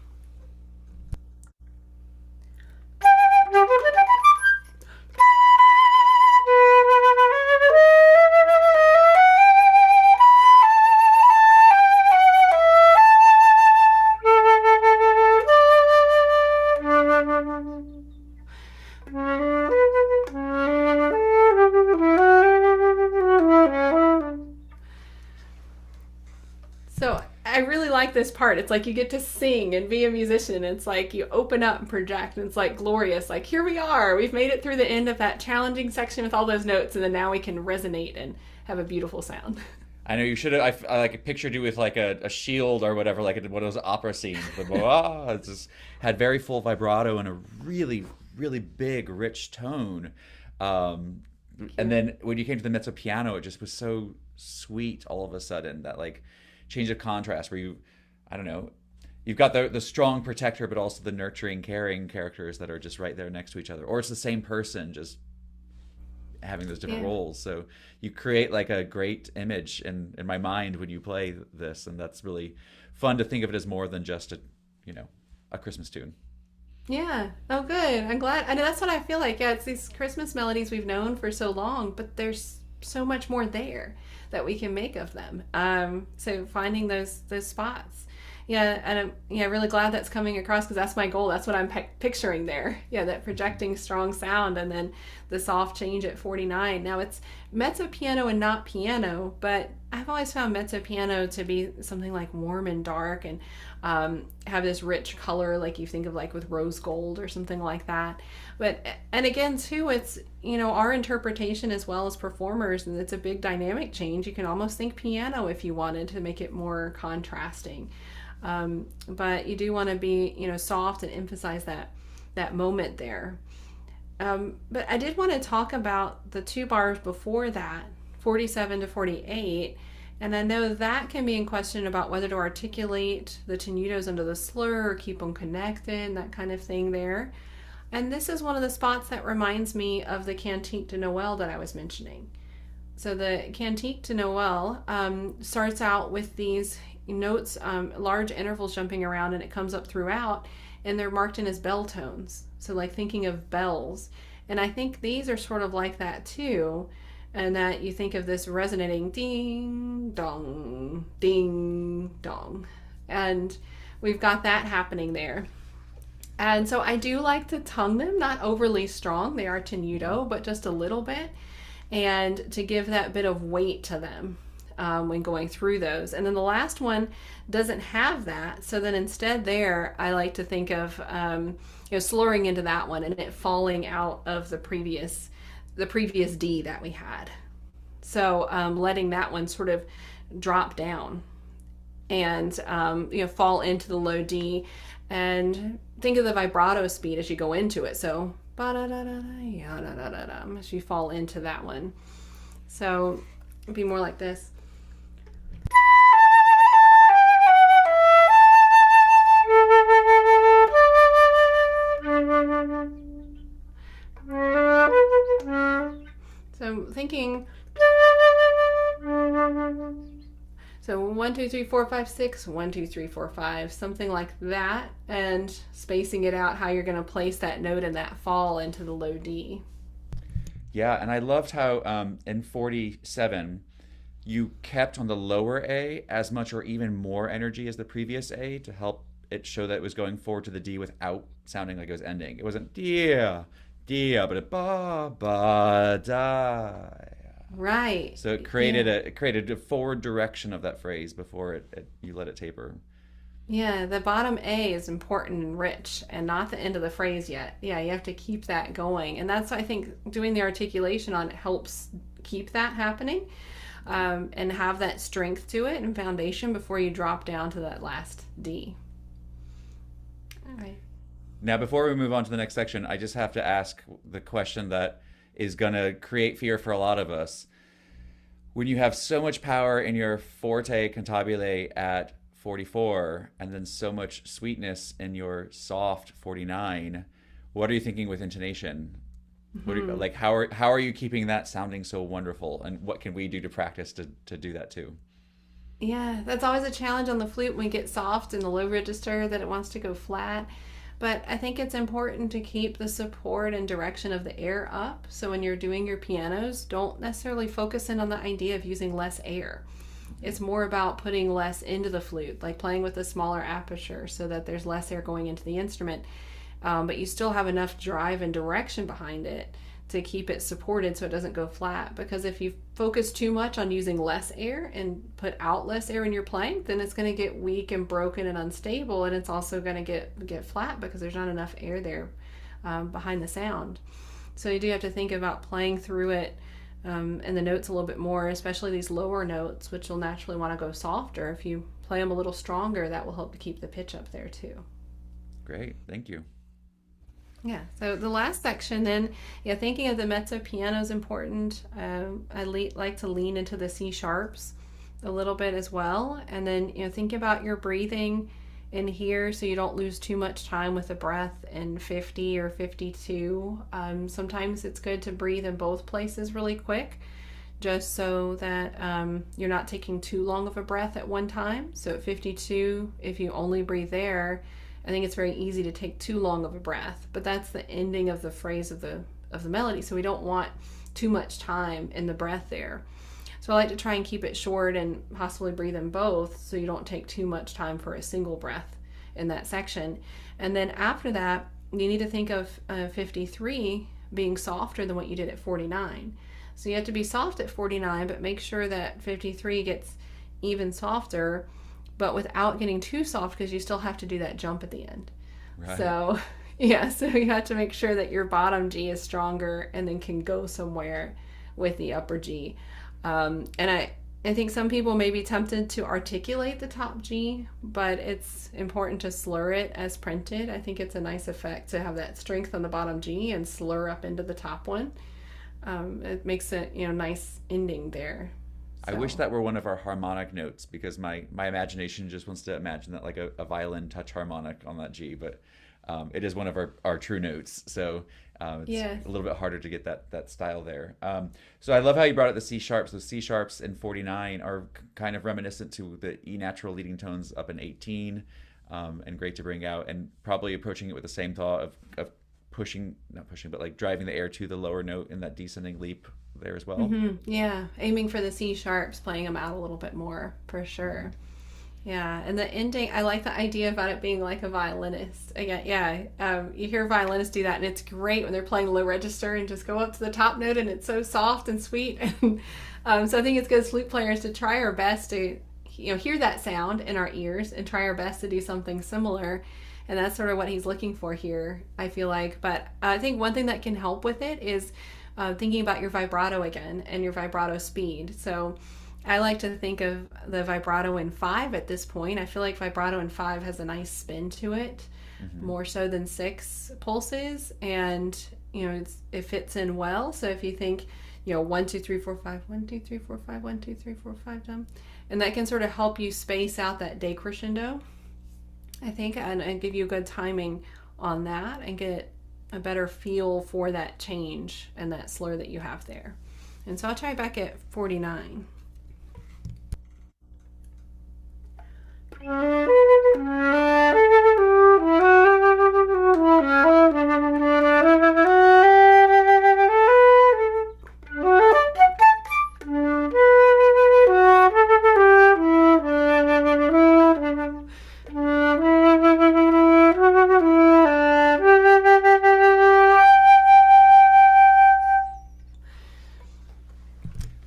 this part. It's like you get to sing and be a musician. It's like you open up and project, and it's like glorious. Like, here we are. We've made it through the end of that challenging section with all those notes, and then now we can resonate and have a beautiful sound. I know you should have. I like pictured you with like a shield or whatever, like one of those opera scenes. It just had very full vibrato and a really, really big, rich tone. And then when you came to the mezzo piano, it just was so sweet all of a sudden. That like change of contrast where I don't know, you've got the strong protector, but also the nurturing, caring characters that are just right there next to each other, or it's the same person just having those different roles. So you create like a great image in my mind when you play this, and that's really fun to think of it as more than just a Christmas tune. Yeah. Oh, good. I'm glad. I know that's what I feel like. Yeah, it's these Christmas melodies we've known for so long, but there's so much more there that we can make of them. So finding those spots. Yeah, and I'm really glad that's coming across, because that's my goal. That's what I'm picturing there. Yeah, that projecting strong sound, and then the soft change at 49. Now it's mezzo piano and not piano, but I've always found mezzo piano to be something like warm and dark, and have this rich color, like you think of like with rose gold or something like that. And again too, it's our interpretation as well as performers, and it's a big dynamic change. You can almost think piano if you wanted to make it more contrasting. But you do want to be, soft and emphasize that moment there. But I did want to talk about the 2 bars before that, 47 to 48. And I know that can be in question about whether to articulate the tenutos under the slur or keep them connected, that kind of thing there. And this is one of the spots that reminds me of the Cantique de Noël that I was mentioning. So the Cantique de Noël starts out with these notes, large intervals jumping around, and it comes up throughout, and they're marked in as bell tones. So like thinking of bells. And I think these are sort of like that too, and that you think of this resonating ding dong, and we've got that happening there. And so I do like to tongue them, not overly strong. They are tenuto, but just a little bit, and to give that bit of weight to them when going through those. And then the last one doesn't have that, so then instead there I like to think of slurring into that one and it falling out of the previous D that we had. So letting that one sort of drop down and fall into the low D, and think of the vibrato speed as you go into it. So as you fall into that one. So it'd be more like this. So thinking, so 1, 2, 3, 4, 5, 6, 1, 2, 3, 4, 5, something like that, and spacing it out how you're going to place that note and that fall into the low D. Yeah, and I loved how in 47 you kept on the lower A as much or even more energy as the previous A to help it show that it was going forward to the D without sounding like it was ending. It wasn't dia, but it ba ba da. Right. So it created a forward direction of that phrase before you let it taper. Yeah, the bottom A is important and rich, and not the end of the phrase yet. Yeah, you have to keep that going, and that's, I think, doing the articulation on it helps keep that happening, and have that strength to it and foundation before you drop down to that last D. All right. Now, before we move on to the next section, I just have to ask the question that is going to create fear for a lot of us. When you have so much power in your forte cantabile at 44 and then so much sweetness in your soft 49, what are you thinking with intonation? Mm-hmm. How are you keeping that sounding so wonderful, and what can we do to practice to do that too? Yeah, that's always a challenge on the flute when we get soft in the low register that it wants to go flat. But I think it's important to keep the support and direction of the air up. So when you're doing your pianos, don't necessarily focus in on the idea of using less air. It's more about putting less into the flute, like playing with a smaller aperture so that there's less air going into the instrument. But you still have enough drive and direction behind it to keep it supported so it doesn't go flat. Because if you focus too much on using less air and put out less air in your playing, then it's going to get weak and broken and unstable, and it's also going to get flat because there's not enough air there behind the sound. So you do have to think about playing through it and the notes a little bit more, especially these lower notes, which will naturally want to go softer. If you play them a little stronger, that will help to keep the pitch up there too. Great, thank you. Yeah, so the last section then, thinking of the mezzo piano is important. I like to lean into the C sharps a little bit as well. And then, think about your breathing in here so you don't lose too much time with the breath in 50 or 52. Sometimes it's good to breathe in both places really quick, just so that you're not taking too long of a breath at one time. So at 52, if you only breathe there, I think it's very easy to take too long of a breath, but that's the ending of the phrase of the melody. So we don't want too much time in the breath there. So I like to try and keep it short and possibly breathe in both so you don't take too much time for a single breath in that section. And then after that, you need to think of 53 being softer than what you did at 49. So you have to be soft at 49, but make sure that 53 gets even softer, but without getting too soft, because you still have to do that jump at the end. Right. So you have to make sure that your bottom G is stronger and then can go somewhere with the upper G. And I think some people may be tempted to articulate the top G, but it's important to slur it as printed. I think it's a nice effect to have that strength on the bottom G and slur up into the top one. It makes it, nice ending there. I wish that were one of our harmonic notes, because my imagination just wants to imagine that like a violin touch harmonic on that G, but it is one of our true notes. So it's a little bit harder to get that style there. So I love how you brought up the C sharps. The C sharps in 49 are kind of reminiscent to the E natural leading tones up in 18, and great to bring out, and probably approaching it with the same thought of driving the air to the lower note in that descending leap there as well. Mm-hmm. Yeah, aiming for the C sharps, playing them out a little bit more for sure. Yeah, and the ending, I like the idea about it being like a violinist. Again, you hear violinists do that, and it's great when they're playing low register and just go up to the top note, and it's so soft and sweet. And so I think it's good as flute players to try our best to hear that sound in our ears and try our best to do something similar. And that's sort of what he's looking for here, I feel like. But I think one thing that can help with it is thinking about your vibrato again and your vibrato speed. So I like to think of the vibrato in 5 at this point. I feel like vibrato in 5 has a nice spin to it, more so than 6 pulses, and it fits in well. So if you think 1 2 3 4 5 1 2 3 4 5 1 2 3 4 5 dum, and that can sort of help you space out that decrescendo, I think, and give you a good timing on that and get a better feel for that change and that slur that you have there. And so I'll try back at 49.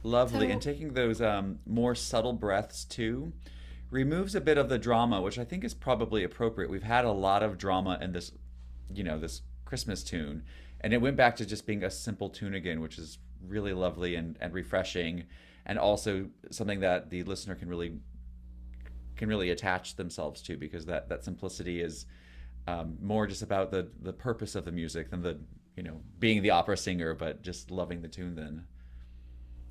Lovely. And taking those more subtle breaths too removes a bit of the drama, which I think is probably appropriate. We've had a lot of drama in this, this Christmas tune, and it went back to just being a simple tune again, which is really lovely and refreshing, and also something that the listener can really attach themselves to, because that simplicity is more just about the purpose of the music than the being the opera singer, but just loving the tune then.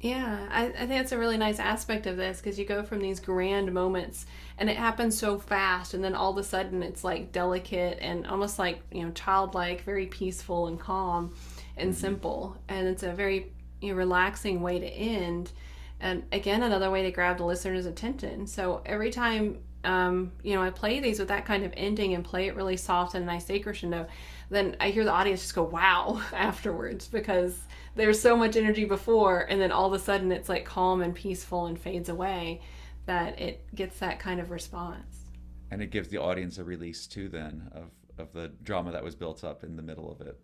Yeah, I think that's a really nice aspect of this, because you go from these grand moments and it happens so fast, and then all of a sudden it's like delicate and almost like childlike, very peaceful and calm and simple, and it's a very relaxing way to end, and again another way to grab the listener's attention. So every time I play these with that kind of ending and play it really soft and a nice decrescendo, then I hear the audience just go wow afterwards, because there's so much energy before, and then all of a sudden it's like calm and peaceful and fades away, that it gets that kind of response. And it gives the audience a release too then of the drama that was built up in the middle of it.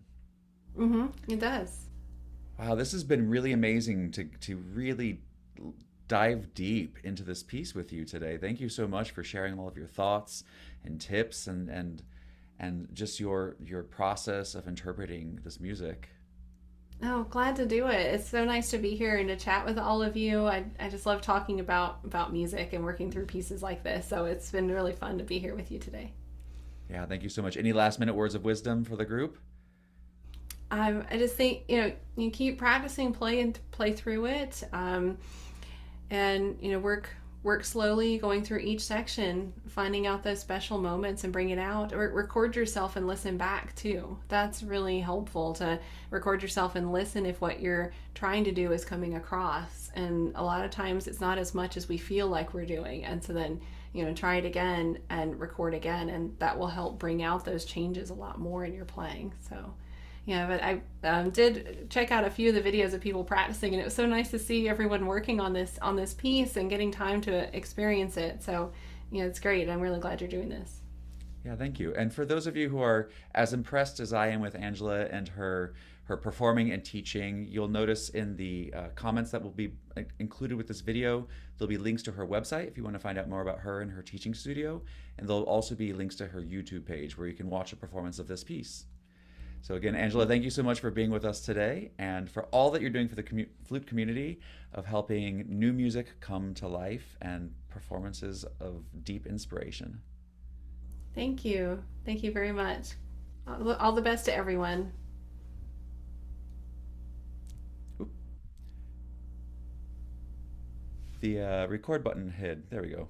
It does. Wow, this has been really amazing to really dive deep into this piece with you today. Thank you so much for sharing all of your thoughts and tips and just your process of interpreting this music. Oh, glad to do it. It's so nice to be here and to chat with all of you. I just love talking about music and working through pieces like this. So it's been really fun to be here with you today. Yeah, thank you so much. Any last minute words of wisdom for the group? I just think you keep practicing, play through it, and work slowly, going through each section, finding out those special moments and bring it out. Or record yourself and listen back too. That's really helpful to record yourself and listen if what you're trying to do is coming across. And a lot of times it's not as much as we feel like we're doing. And so then try it again and record again, and that will help bring out those changes a lot more in your playing. So yeah, but I did check out a few of the videos of people practicing, and it was so nice to see everyone working on this piece and getting time to experience it. So, it's great. I'm really glad you're doing this. Yeah, thank you. And for those of you who are as impressed as I am with Angela and her performing and teaching, you'll notice in the comments that will be included with this video, there'll be links to her website if you want to find out more about her and her teaching studio, and there'll also be links to her YouTube page where you can watch a performance of this piece. So again, Angela, thank you so much for being with us today and for all that you're doing for the flute community of helping new music come to life and performances of deep inspiration. Thank you. Thank you very much. All the best to everyone. Oop. The record button hid. There we go.